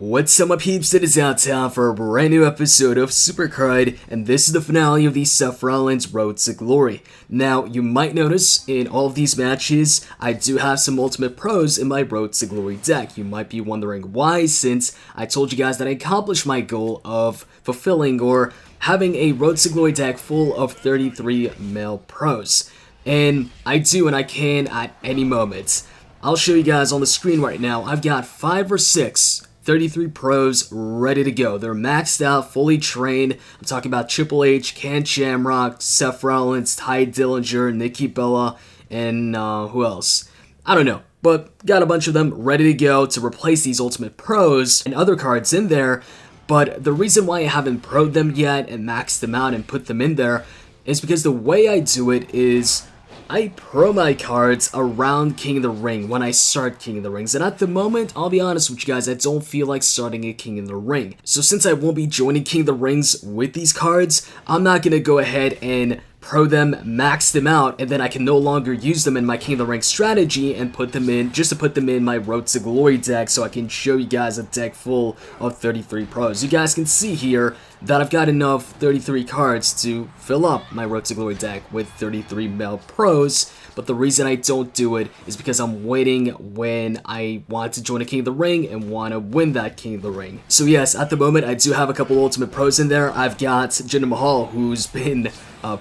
What's up my peeps, it is out time for a brand new episode of Supercard, and this is the finale of the Seth Rollins Road to Glory. Now, you might notice in all of these matches, I do have some Ultimate Pros in my Road to Glory deck. You might be wondering why, since I told you guys that I accomplished my goal of fulfilling or having a Road to Glory deck full of 33 male pros. And I do, and I can at any moment. I'll show you guys on the screen right now. I've got 5 or 6 33 pros ready to go. They're maxed out, fully trained. I'm talking about Triple H, Ken Shamrock, Seth Rollins, Ty Dillinger, Nikki Bella, and who else? I don't know, but got a bunch of them ready to go to replace these Ultimate Pros and other cards in there. But the reason why I haven't pro'd them yet and maxed them out and put them in there is because the way I do it is I pro my cards around King of the Ring when I start King of the Rings, and at the moment, I'll be honest with you guys, I don't feel like starting a King of the Ring. So since I won't be joining King of the Rings with these cards, I'm not going to go ahead and pro them, max them out, and then I can no longer use them in my King of the Ring strategy and put them in, just to put them in my Road to Glory deck so I can show you guys a deck full of 33 pros. You guys can see here that I've got enough 33 cards to fill up my Road to Glory deck with 33 male pros, but the reason I don't do it is because I'm waiting when I want to join a King of the Ring and want to win that King of the Ring. So yes, at the moment I do have a couple Ultimate Pros in there. I've got Jinder Mahal, who's been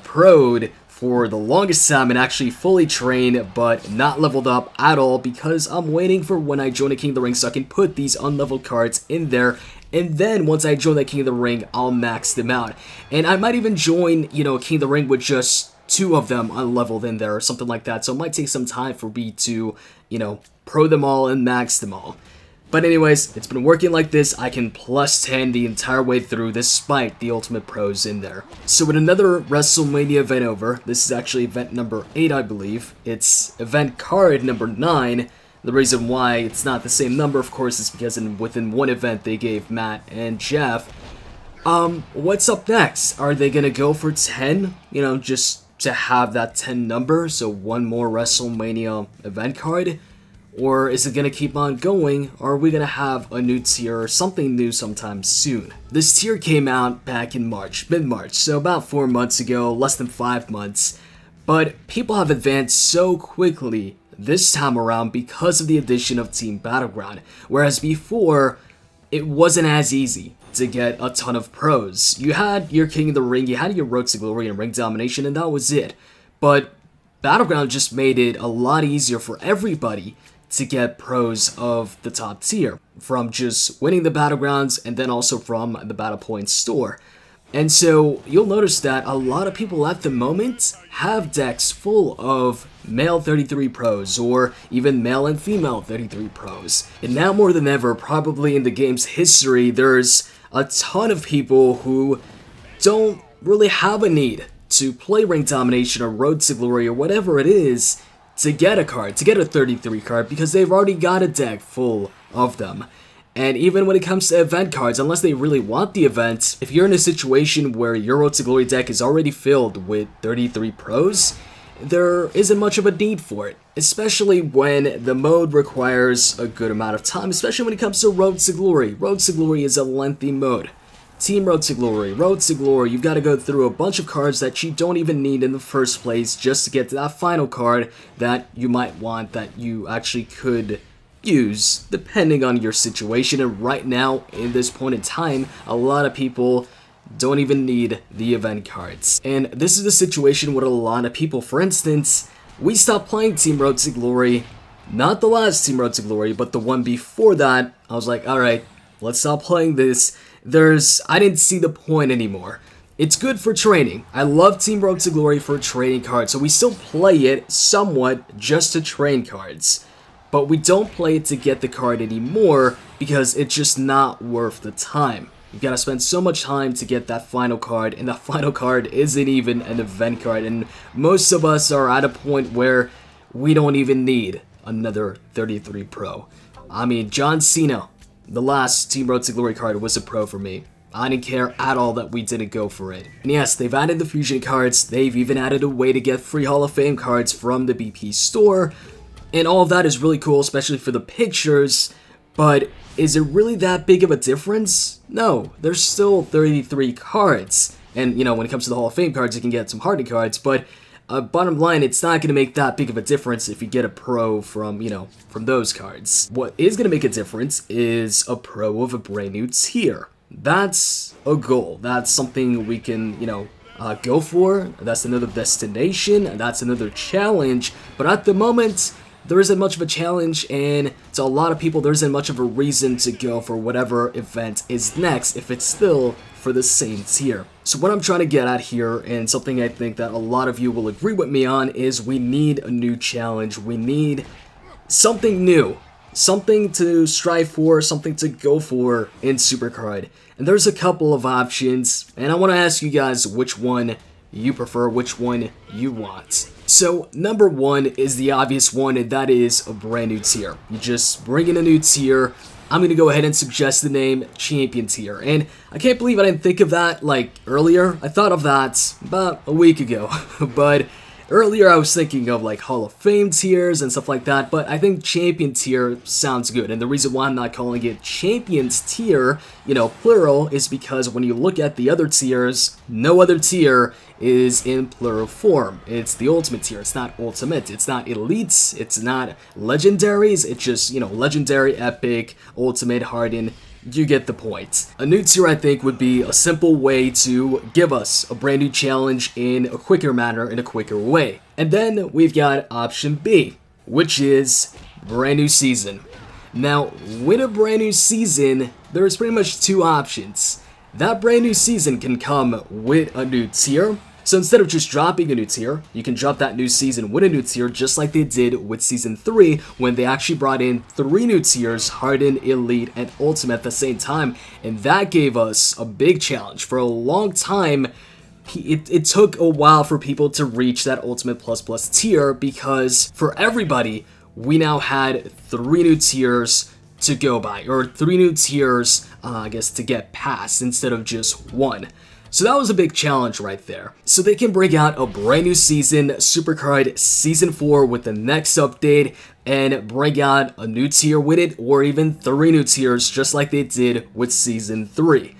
pro'd for the longest time and actually fully trained but not leveled up at all because I'm waiting for when I join a King of the Ring so I can put these unleveled cards in there, and then once I join that King of the Ring I'll max them out. And I might even join, a King of the Ring with just 2 of them unleveled in there or something like that, so it might take some time for me to, pro them all and max them all. But anyways, it's been working like this. I can plus 10 the entire way through despite the Ultimate Pros in there. So with another WrestleMania event over, this is actually event number 8 I believe, it's event card number 9. The reason why it's not the same number of course is because within one event they gave Matt and Jeff. What's up next? Are they gonna go for 10? Just to have that 10 number, so one more WrestleMania event card? Or is it going to keep on going, or are we going to have a new tier or something new sometime soon? This tier came out back in March, mid-March, so about 4 months ago, less than 5 months. But people have advanced so quickly this time around because of the addition of Team Battleground, whereas before, it wasn't as easy to get a ton of pros. You had your King of the Ring, you had your Road to Glory and Ring Domination, and that was it. But Battleground just made it a lot easier for everybody to get pros of the top tier, from just winning the Battlegrounds and then also from the Battle Points store. And so you'll notice that a lot of people at the moment have decks full of male 33 pros or even male and female 33 pros. And now more than ever, probably in the game's history, there's a ton of people who don't really have a need to play Ring Domination or Road to Glory or whatever it is to get a card, to get a 33 card, because they've already got a deck full of them. And even when it comes to event cards, unless they really want the event, if you're in a situation where your Road to Glory deck is already filled with 33 pros, there isn't much of a need for it. Especially when the mode requires a good amount of time, especially when it comes to Road to Glory. Road to Glory is a lengthy mode. Team Road to Glory, you've got to go through a bunch of cards that you don't even need in the first place just to get to that final card that you might want, that you actually could use depending on your situation. And right now, in this point in time, a lot of people don't even need the event cards. And this is the situation with a lot of people. For instance, we stopped playing Team Road to Glory, not the last Team Road to Glory, but the one before that. I was like, alright, let's stop playing this. I didn't see the point anymore. It's good for training. I love Team Road to Glory for trading cards, so we still play it somewhat just to train cards. But we don't play it to get the card anymore because it's just not worth the time. You gotta spend so much time to get that final card, and that final card isn't even an event card, and most of us are at a point where we don't even need another 33 pro. I mean, John Cena, the last Team Road to Glory card, was a pro for me. I didn't care at all that we didn't go for it. And yes, they've added the fusion cards, they've even added a way to get free Hall of Fame cards from the BP store, and all of that is really cool, especially for the pictures, but is it really that big of a difference? No, there's still 33 cards. And, you know, when it comes to the Hall of Fame cards, you can get some hardened cards, but bottom line, it's not going to make that big of a difference if you get a pro from, you know, from those cards. What is going to make a difference is a pro of a brand new tier. That's a goal. That's something we can, you know, go for. That's another destination. That's another challenge. But at the moment, there isn't much of a challenge, and to a lot of people, there isn't much of a reason to go for whatever event is next if it's still for the same tier. So what I'm trying to get at here, and something I think that a lot of you will agree with me on, is we need a new challenge. We need something new. Something to strive for, something to go for in Supercard. And there's a couple of options, and I want to ask you guys which one you prefer, which one you want. So, number one is the obvious one, and that is a brand new tier. You just bring in a new tier. I'm going to go ahead and suggest the name Champion Tier. And I can't believe I didn't think of that, like, earlier. I thought of that about a week ago. But earlier I was thinking of, like, Hall of Fame tiers and stuff like that. But I think Champion Tier sounds good. And the reason why I'm not calling it Champions Tier, you know, plural, is because when you look at the other tiers, no other tier is in plural form. It's the ultimate tier. It's not ultimate. It's not elites. It's not legendaries. It's just, you know, legendary, epic, ultimate, hardened. You get the point. A new tier, I think, would be a simple way to give us a brand new challenge in a quicker manner, in a quicker way. And then we've got option B, which is brand new season. Now, with a brand new season, there's pretty much two options. That brand new season can come with a new tier. So instead of just dropping a new tier, you can drop that new season with a new tier, just like they did with Season 3 when they actually brought in 3 new tiers, Hardened, Elite, and Ultimate at the same time. And that gave us a big challenge. For a long time, it took a while for people to reach that Ultimate Plus tier because for everybody, we now had 3 new tiers to go by, or 3 new tiers, I guess, to get past instead of just 1. So that was a big challenge right there. So they can bring out a brand new season, Supercard Season 4 with the next update, and bring out a new tier with it, or even 3 new tiers just like they did with Season 3.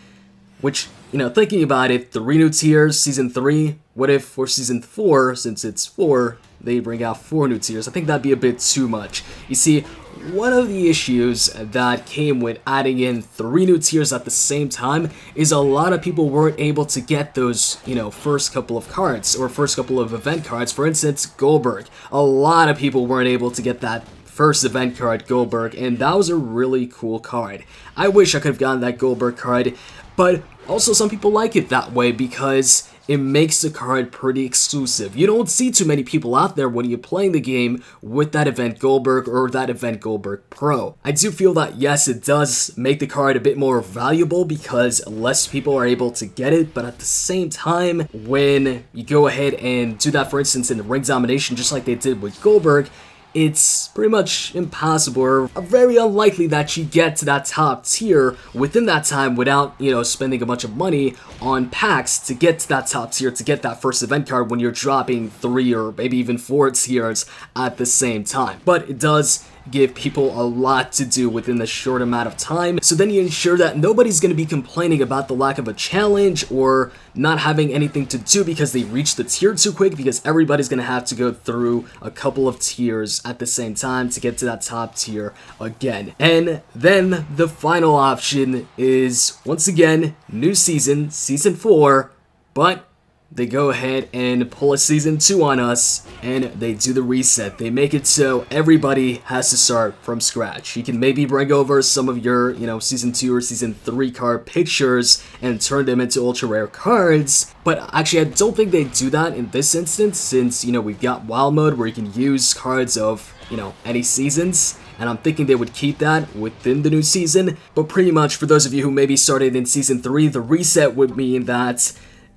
Which, you know, thinking about it, 3 new tiers, Season 3, what if for Season 4, since it's 4, they bring out 4 new tiers? I think that'd be a bit too much. You see, one of the issues that came with adding in 3 new tiers at the same time is a lot of people weren't able to get those, you know, first couple of cards or first couple of event cards. For instance, Goldberg. A lot of people weren't able to get that first event card, Goldberg, and that was a really cool card. I wish I could have gotten that Goldberg card, but also some people like it that way because it makes the card pretty exclusive. You don't see too many people out there when you're playing the game with that event Goldberg or that event Goldberg Pro. I do feel that yes, it does make the card a bit more valuable because less people are able to get it, but at the same time, when you go ahead and do that, for instance, in the ring domination, just like they did with Goldberg, it's pretty much impossible or very unlikely that you get to that top tier within that time without, you know, spending a bunch of money on packs to get to that top tier, to get that first event card when you're dropping 3 or maybe even 4 tiers at the same time. But it does give people a lot to do within the short amount of time, so then you ensure that nobody's going to be complaining about the lack of a challenge or not having anything to do because they reached the tier too quick, because everybody's going to have to go through a couple of tiers at the same time to get to that top tier again. And then the final option is, once again, new season, Season 4, but they go ahead and pull a Season 2 on us, and they do the reset. They make it so everybody has to start from scratch. You can maybe bring over some of your, you know, Season 2 or Season 3 card pictures and turn them into ultra rare cards, but actually I don't think they do that in this instance, since, you know, we've got Wild Mode where you can use cards of, you know, any seasons. And I'm thinking they would keep that within the new season, but pretty much for those of you who maybe started in Season 3, the reset would mean that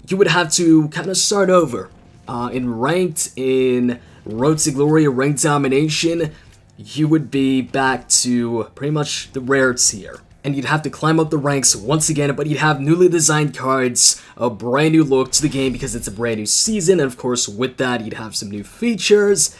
you would have to kind of start over. In Ranked, in Road to Glory, Rank Domination, you would be back to pretty much the rare tier. And you'd have to climb up the ranks once again, but you'd have newly designed cards, a brand new look to the game because it's a brand new season, and of course with that you'd have some new features.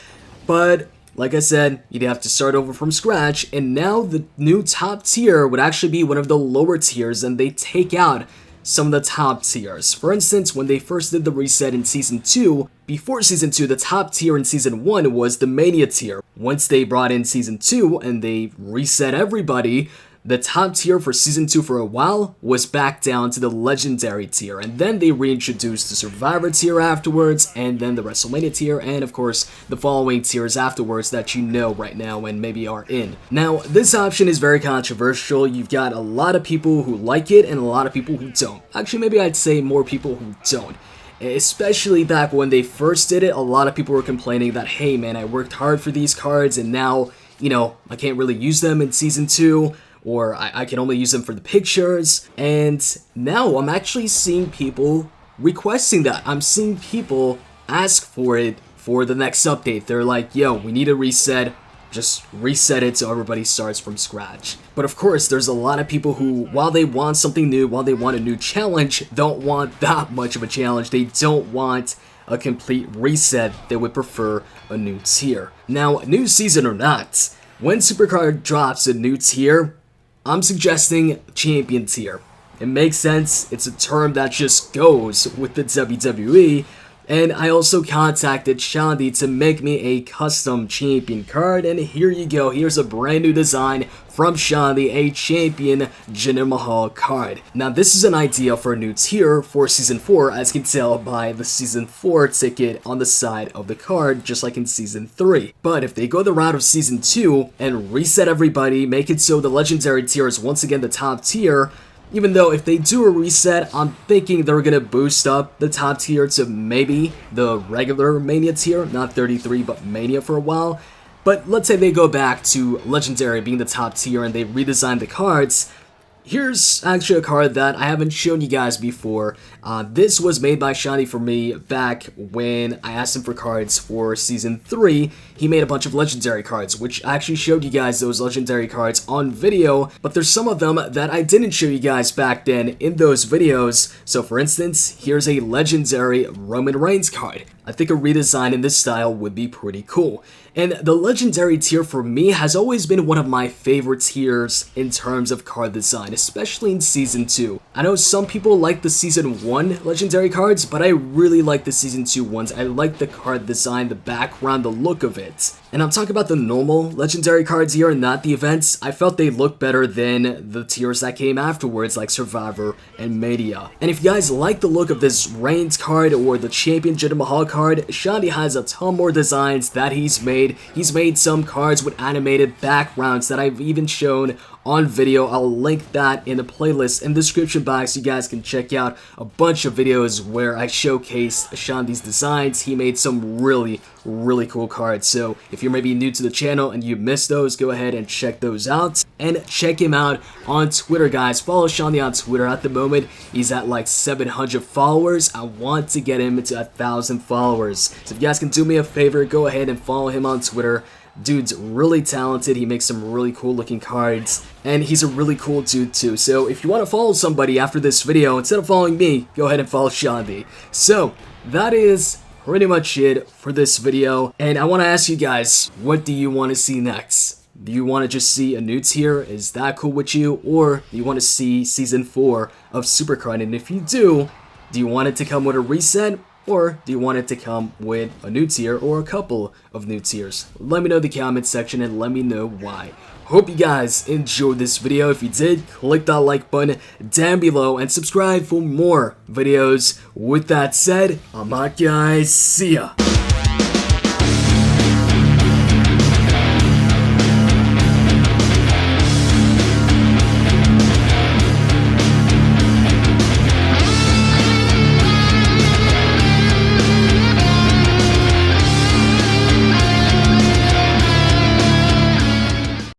But like I said, you'd have to start over from scratch, and now the new top tier would actually be one of the lower tiers, and they take out some of the top tiers. For instance, when they first did the reset in Season 2, before Season 2, the top tier in Season 1 was the Mania tier. Once they brought in Season 2 and they reset everybody, the top tier for Season 2 for a while was back down to the Legendary tier, and then they reintroduced the Survivor tier afterwards, and then the WrestleMania tier, and of course, the following tiers afterwards that you know right now and maybe are in. Now, this option is very controversial. You've got a lot of people who like it and a lot of people who don't. Actually, maybe I'd say more people who don't. Especially back when they first did it, a lot of people were complaining that, hey man, I worked hard for these cards and now, I can't really use them in Season 2. Or I can only use them for the pictures, and now I'm actually seeing people requesting that. I'm seeing people ask for it for the next update. They're like, yo, we need a reset, just reset it so everybody starts from scratch. But of course, there's a lot of people who, while they want something new, while they want a new challenge, don't want that much of a challenge. They don't want a complete reset. They would prefer a new tier. Now, new season or not, when Supercard drops a new tier, I'm suggesting champion tier. It makes sense, it's a term that just goes with the WWE, and I also contacted Shandy to make me a custom champion card, and here you go, here's a brand new design from Shandy, a champion Jinder Mahal card. Now this is an idea for a new tier for Season 4, as you can tell by the Season 4 ticket on the side of the card, just like in Season 3. But if they go the route of Season 2 and reset everybody, make it so the Legendary tier is once again the top tier, even though if they do a reset, I'm thinking they're gonna boost up the top tier to maybe the regular Mania tier, not 33, but Mania for a while. But let's say they go back to Legendary being the top tier and they redesign the cards. Here's actually a card that I haven't shown you guys before. This was made by Shani for me back when I asked him for cards for Season 3. He made a bunch of Legendary cards, which I actually showed you guys those Legendary cards on video, but there's some of them that I didn't show you guys back then in those videos. So for instance, here's a Legendary Roman Reigns card. I think a redesign in this style would be pretty cool. And the Legendary tier for me has always been one of my favorite tiers in terms of card design, especially in Season 2. I know some people like the Season 1 Legendary cards, but I really like the Season 2 ones. I like the card design, the background, the look of it. And I'm talking about the normal Legendary cards here, not the events. I felt they looked better than the tiers that came afterwards, like Survivor and Mania. And if you guys like the look of this Reigns card or the Champion Jinder Mahal card, Shandy has a ton more designs that he's made. He's made some cards with animated backgrounds that I've even shown on video. I'll link that in the playlist in the description box. You guys can check out a bunch of videos where I showcase Shandy's designs. He made some really cool cards. So if you're maybe new to the channel and you missed those, go ahead and check those out. And check him out on Twitter, guys. Follow Shandy on Twitter. At the moment, he's at like 700 followers. I want to get him to 1,000 followers. So if you guys can do me a favor, go ahead and follow him on Twitter. Dude's really talented, he makes some really cool looking cards, and he's a really cool dude too. So if you want to follow somebody after this video, instead of following me, go ahead and follow Shandy. So that is pretty much it for this video, and I want to ask you guys, what do you want to see next? Do you want to just see a new tier? Is that cool with you? Or do you want to see Season 4 of Supercard? And if you do you want it to come with a reset? Or do you want it to come with a new tier or a couple of new tiers? Let me know in the comment section and let me know why. Hope you guys enjoyed this video. If you did, click that like button down below and subscribe for more videos. With that said, I'm out, guys. See ya.